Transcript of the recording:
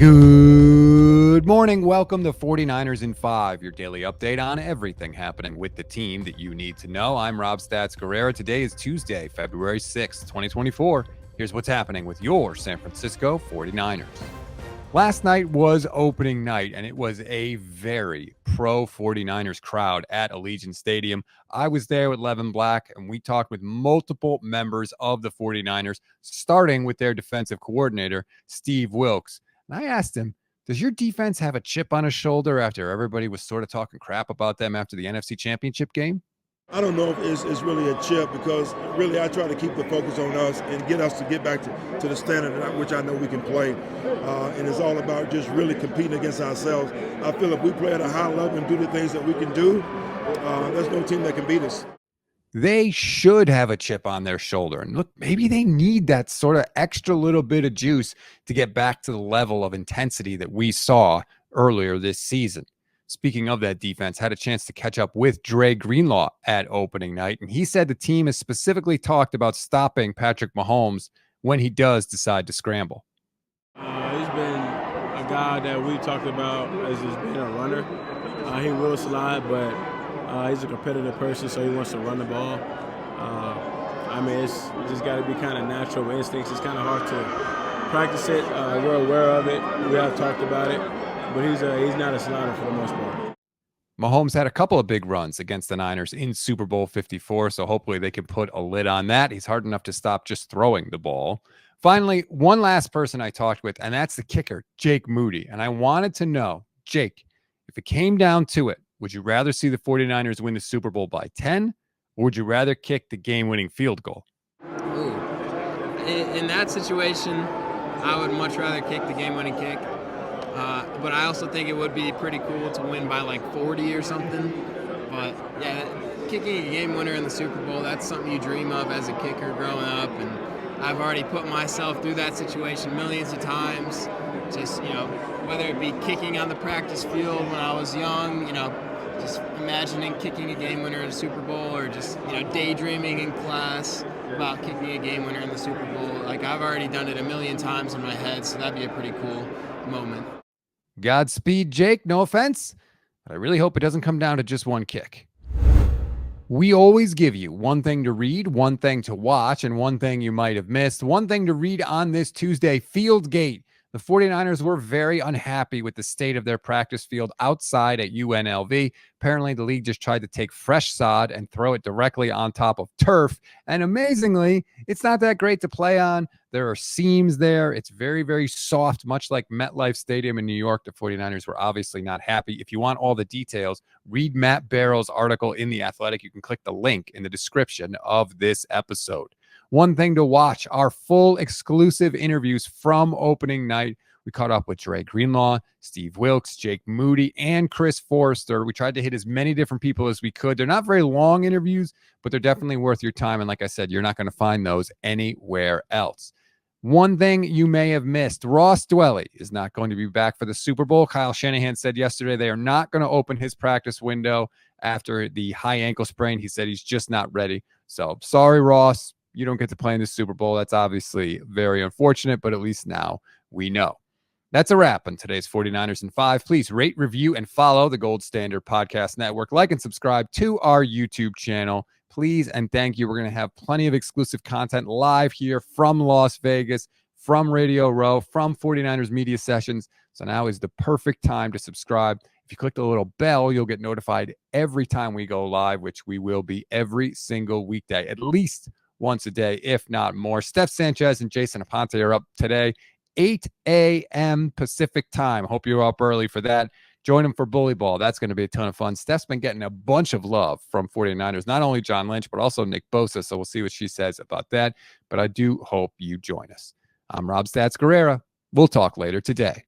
Good morning. Welcome to 49ers in 5, your daily update on everything happening with the team that you need to know. I'm Rob Stats Guerrera. Today is Tuesday, February 6th, 2024. Here's what's happening with your San Francisco 49ers. Last night was opening night, and it was a very pro 49ers crowd at Allegiant Stadium. I was there with Levin Black, and we talked with multiple members of the 49ers, starting with their defensive coordinator, Steve Wilks. And I asked him, does your defense have a chip on his shoulder after everybody was sort of talking crap about them after the NFC Championship game? I don't know if it's really a chip, because really I try to keep the focus on us and get us to get back to the standard at which I know we can play. And it's all about just really competing against ourselves. I feel if we play at a high level and do the things that we can do, there's no team that can beat us. They should have a chip on their shoulder. And look, maybe they need that sort of extra little bit of juice to get back to the level of intensity that we saw earlier this season. Speaking of that defense, had a chance to catch up with Dre Greenlaw at opening night, and he said the team has specifically talked about stopping Patrick Mahomes when he does decide to scramble. He's been a guy that we talked about as he's been a runner. He will slide, but he's a competitive person, so he wants to run the ball. It's just got to be kind of natural instincts. It's kind of hard to practice it. We're aware of it. We have talked about it. But he's not a slider for the most part. Mahomes had a couple of big runs against the Niners in Super Bowl 54, so hopefully they can put a lid on that. He's hard enough to stop just throwing the ball. Finally, one last person I talked with, and that's the kicker, Jake Moody. And I wanted to know, Jake, if it came down to it, would you rather see the 49ers win the Super Bowl by 10, or would you rather kick the game-winning field goal? Ooh. In that situation, I would much rather kick the game-winning kick. But I also think it would be pretty cool to win by like 40 or something. But yeah, kicking a game winner in the Super Bowl, that's something you dream of as a kicker growing up. And I've already put myself through that situation millions of times. Just, whether it be kicking on the practice field when I was young, just imagining kicking a game winner in a Super Bowl, or just, daydreaming in class about kicking a game winner in the Super Bowl. Like, I've already done it a million times in my head, so that'd be a pretty cool moment. Godspeed, Jake. No offense, but I really hope it doesn't come down to just one kick. We always give you one thing to read, one thing to watch, and one thing you might have missed. One thing to read on this Tuesday, Fieldgate. The 49ers were very unhappy with the state of their practice field outside at UNLV. Apparently, the league just tried to take fresh sod and throw it directly on top of turf. And amazingly, it's not that great to play on. There are seams there. It's very, very soft, much like MetLife Stadium in New York. The 49ers were obviously not happy. If you want all the details, read Matt Barrow's article in The Athletic. You can click the link in the description of this episode. One thing to watch, our full exclusive interviews from opening night. We caught up with Dre Greenlaw, Steve Wilks, Jake Moody, and Chris Forrester. We tried to hit as many different people as we could. They're not very long interviews, but they're definitely worth your time. And like I said, you're not going to find those anywhere else. One thing you may have missed, Ross Dwelly is not going to be back for the Super Bowl. Kyle Shanahan said yesterday they are not going to open his practice window after the high ankle sprain. He said he's just not ready. So sorry, Ross. You don't get to play in the Super Bowl. That's obviously very unfortunate, but at least now we know. That's a wrap on today's 49ers in 5. Please rate, review, and follow the Gold Standard Podcast Network. Like and subscribe to our YouTube channel. Please and thank you. We're going to have plenty of exclusive content live here from Las Vegas, from Radio Row, from 49ers Media Sessions. So now is the perfect time to subscribe. If you click the little bell, you'll get notified every time we go live, which we will be every single weekday, at least once a day, if not more. Steph Sanchez and Jason Aponte are up today, 8 a.m. Pacific time. Hope you're up early for that. Join them for Bully Ball. That's going to be a ton of fun. Steph's been getting a bunch of love from 49ers, not only John Lynch, but also Nick Bosa. So we'll see what she says about that. But I do hope you join us. I'm Rob Stats Guerrera. We'll talk later today.